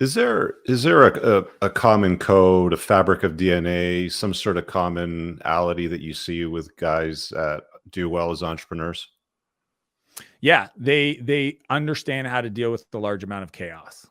Is there a common code, a fabric of DNA, some sort of commonality that you see with guys that do well as entrepreneurs? Yeah, they understand how to deal with the large amount of chaos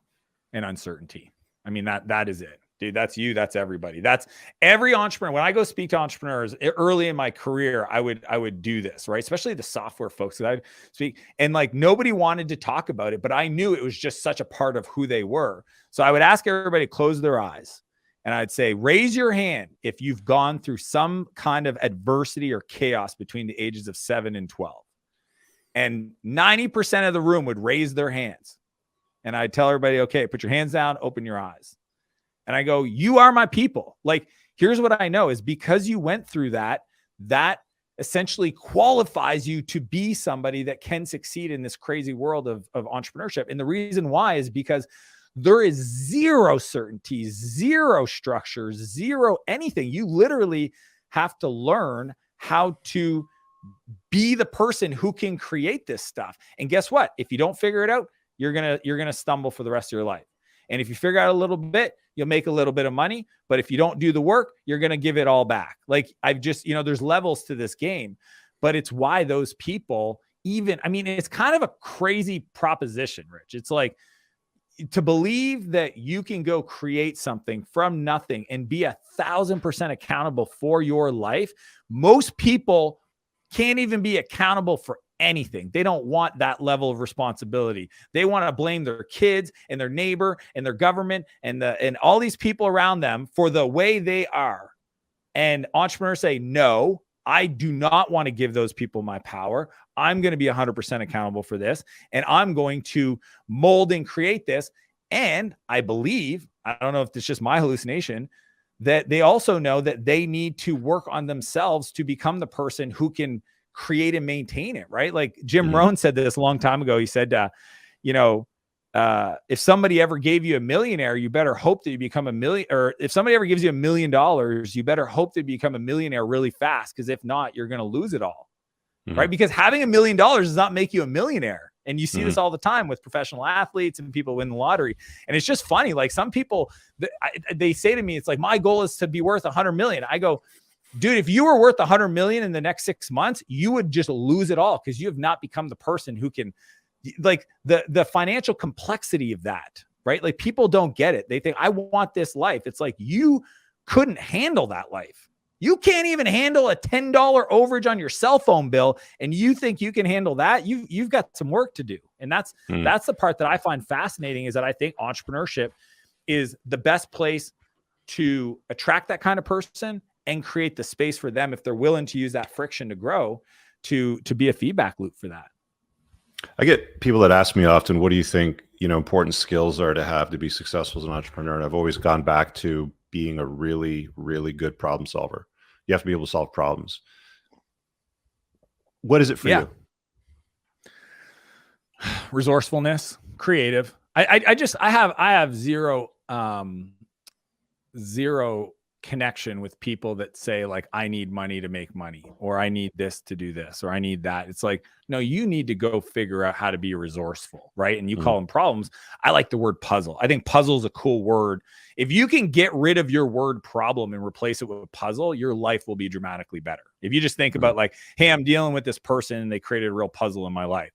and uncertainty. I mean, that is it. Dude, that's you, that's everybody. That's every entrepreneur. When I go speak to entrepreneurs early in my career, I would do this, right? Especially the software folks that I'd speak. And like nobody wanted to talk about it, but I knew it was just such a part of who they were. So I would ask everybody to close their eyes. And I'd say, raise your hand if you've gone through some kind of adversity or chaos between the ages of 7 and 12. And 90% of the room would raise their hands. And I'd tell everybody, okay, put your hands down, open your eyes. And I go, you are my people. Like, here's what I know is because you went through that, that essentially qualifies you to be somebody that can succeed in this crazy world of entrepreneurship. And the reason why is because there is zero certainty, zero structure, zero anything. You literally have to learn how to be the person who can create this stuff. And guess what? If you don't figure it out, you're gonna stumble for the rest of your life. And if you figure out a little bit, you'll make a little bit of money. But if you don't do the work, you're going to give it all back. Like I've just, there's levels to this game, but it's why those people it's kind of a crazy proposition, Rich. It's like to believe that you can go create something from nothing and be 1,000% accountable for your life. Most people can't even be accountable for anything. They don't want that level of responsibility. They want to blame their kids and their neighbor and their government and all these people around them for the way they are. And entrepreneurs say, no, I do not want to give those people my power. I'm going to be 100% accountable for this. And I'm going to mold and create this. And I believe, I don't know if it's just my hallucination, that they also know that they need to work on themselves to become the person who can create and maintain it, right? Like Jim Rohn said this a long time ago. He said, if somebody ever gave you $1 million, you better hope that you become $1 million. Or if somebody ever gives you $1 million, you better hope that you become a millionaire really fast. Because if not, you're going to lose it all, right? Because having $1 million does not make you a millionaire. And you see this all the time with professional athletes and people win the lottery. And it's just funny. Like some people, they say to me, it's like, my goal is to be worth 100 million. I go, dude, if you were worth 100 million in the next 6 months, you would just lose it all because you have not become the person who can, like the financial complexity of that, right? Like people don't get it. They think, I want this life. It's like you couldn't handle that life. You can't even handle a $10 overage on your cell phone bill, and you think you can handle that? You've got some work to do. And that's the part that I find fascinating, is that I think entrepreneurship is the best place to attract that kind of person and create the space for them, if they're willing to use that friction to grow, to be a feedback loop for that. I get people that ask me often, what do you think, important skills are to have to be successful as an entrepreneur? And I've always gone back to being a really, really good problem solver. You have to be able to solve problems. What is it for you? Resourcefulness, creative. I have zero connection with people that say like, I need money to make money, or I need this to do this, or I need that. It's like, no, you need to go figure out how to be resourceful, right? And you call them problems. I like the word puzzle. I think puzzle is a cool word. If you can get rid of your word problem and replace it with puzzle, your life will be dramatically better. If you just think about like, hey, I'm dealing with this person and they created a real puzzle in my life,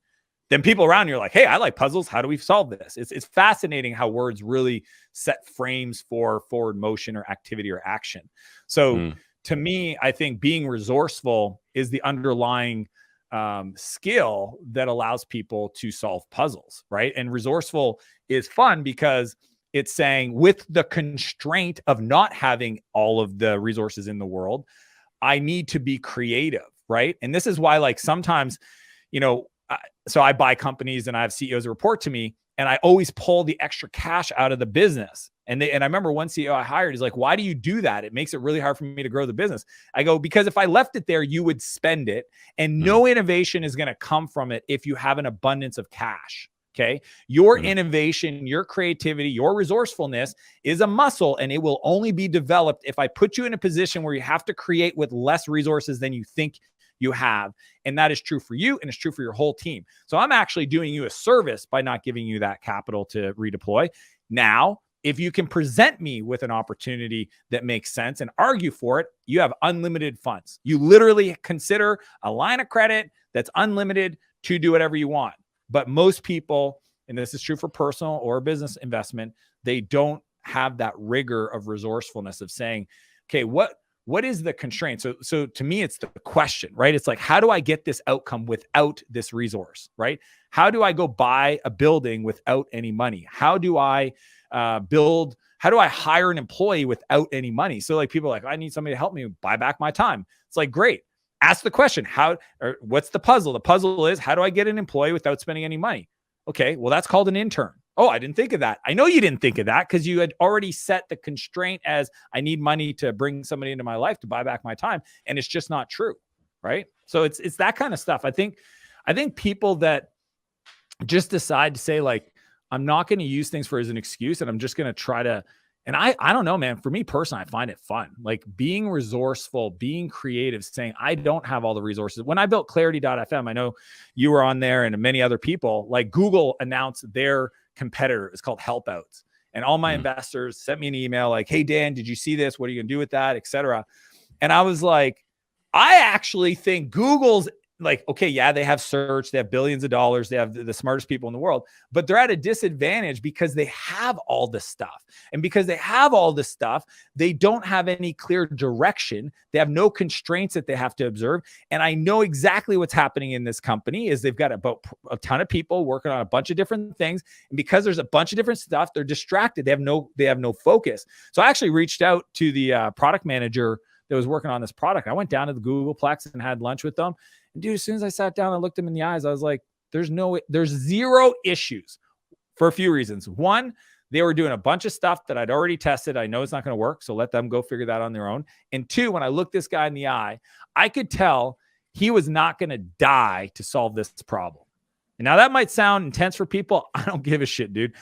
then people around you are like, hey, I like puzzles. How do we solve this? It's fascinating how words really set frames for forward motion or activity or action. So to me, I think being resourceful is the underlying skill that allows people to solve puzzles, right? And resourceful is fun because it's saying, with the constraint of not having all of the resources in the world, I need to be creative, right? And this is why, like, sometimes, so I buy companies and I have CEOs report to me, and I always pull the extra cash out of the business. And I remember one CEO I hired is like, why do you do that? It makes it really hard for me to grow the business. I go, because if I left it there, you would spend it, and no innovation is going to come from it if you have an abundance of cash. Okay. Your innovation, your creativity, your resourcefulness is a muscle, and it will only be developed if I put you in a position where you have to create with less resources than you think you have. And that is true for you, and it's true for your whole team. So I'm actually doing you a service by not giving you that capital to redeploy. Now, if you can present me with an opportunity that makes sense and argue for it, you have unlimited funds. You literally consider a line of credit that's unlimited to do whatever you want. But most people, and this is true for personal or business investment, they don't have that rigor of resourcefulness of saying, okay, what is the constraint? So to me, it's the question, right? It's like, how do I get this outcome without this resource, right? How do I go buy a building without any money? How do I how do I hire an employee without any money? So like people are like, I need somebody to help me buy back my time. It's like, great. Ask the question, what's the puzzle? The puzzle is, how do I get an employee without spending any money? Okay, well, that's called an intern. Oh, I didn't think of that. I know you didn't think of that because you had already set the constraint as I need money to bring somebody into my life to buy back my time. And it's just not true, right? So it's that kind of stuff. I think people that just decide to say like, I'm not going to use things as an excuse, and I'm just going to try to, and I don't know, man, for me personally, I find it fun. Like being resourceful, being creative, saying, I don't have all the resources. When I built clarity.fm, I know you were on there and many other people, like Google announced their competitor. It's called Helpouts. And all my investors sent me an email like, hey, Dan, did you see this? What are you going to do with that? Et cetera. And I was like, I actually think Google's like, okay, yeah, they have search, they have billions of dollars, they have the smartest people in the world, but they're at a disadvantage because they have all this stuff. And because they have all this stuff, they don't have any clear direction. They have no constraints that they have to observe. And I know exactly what's happening in this company is they've got about a ton of people working on a bunch of different things. And because there's a bunch of different stuff, they're distracted. They have no focus. So I actually reached out to the product manager that was working on this product. I went down to the Googleplex and had lunch with them. And dude, as soon as I sat down and looked them in the eyes, I was like, there's zero issues for a few reasons. One, they were doing a bunch of stuff that I'd already tested. I know it's not going to work, so let them go figure that on their own. And two, when I looked this guy in the eye, I could tell he was not going to die to solve this problem. And now that might sound intense for people. I don't give a shit, dude.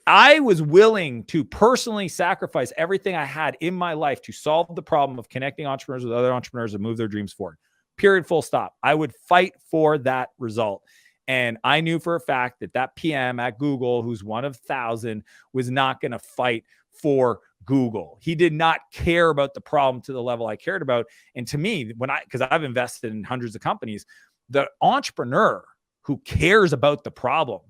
I was willing to personally sacrifice everything I had in my life to solve the problem of connecting entrepreneurs with other entrepreneurs and move their dreams forward. Period, full stop. I would fight for that result. And I knew for a fact that PM at Google, who's one of 1,000, was not going to fight for Google. He did not care about the problem to the level I cared about. And to me, because I've invested in hundreds of companies, the entrepreneur who cares about the problem,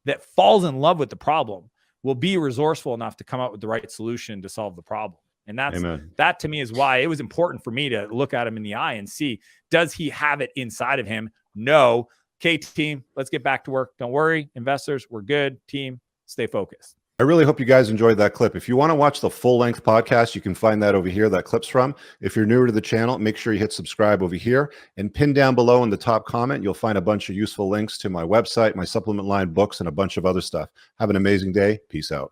that falls in love with the problem, will be resourceful enough to come up with the right solution to solve the problem. And that to me is why it was important for me to look at him in the eye and see, does he have it inside of him? No. Okay, team, let's get back to work. Don't worry, investors, we're good. Team, stay focused. I really hope you guys enjoyed that clip. If you want to watch the full-length podcast, you can find that over here, that clip's from. If you're newer to the channel, make sure you hit subscribe over here. And pin down below in the top comment, you'll find a bunch of useful links to my website, my supplement line, books, and a bunch of other stuff. Have an amazing day. Peace out.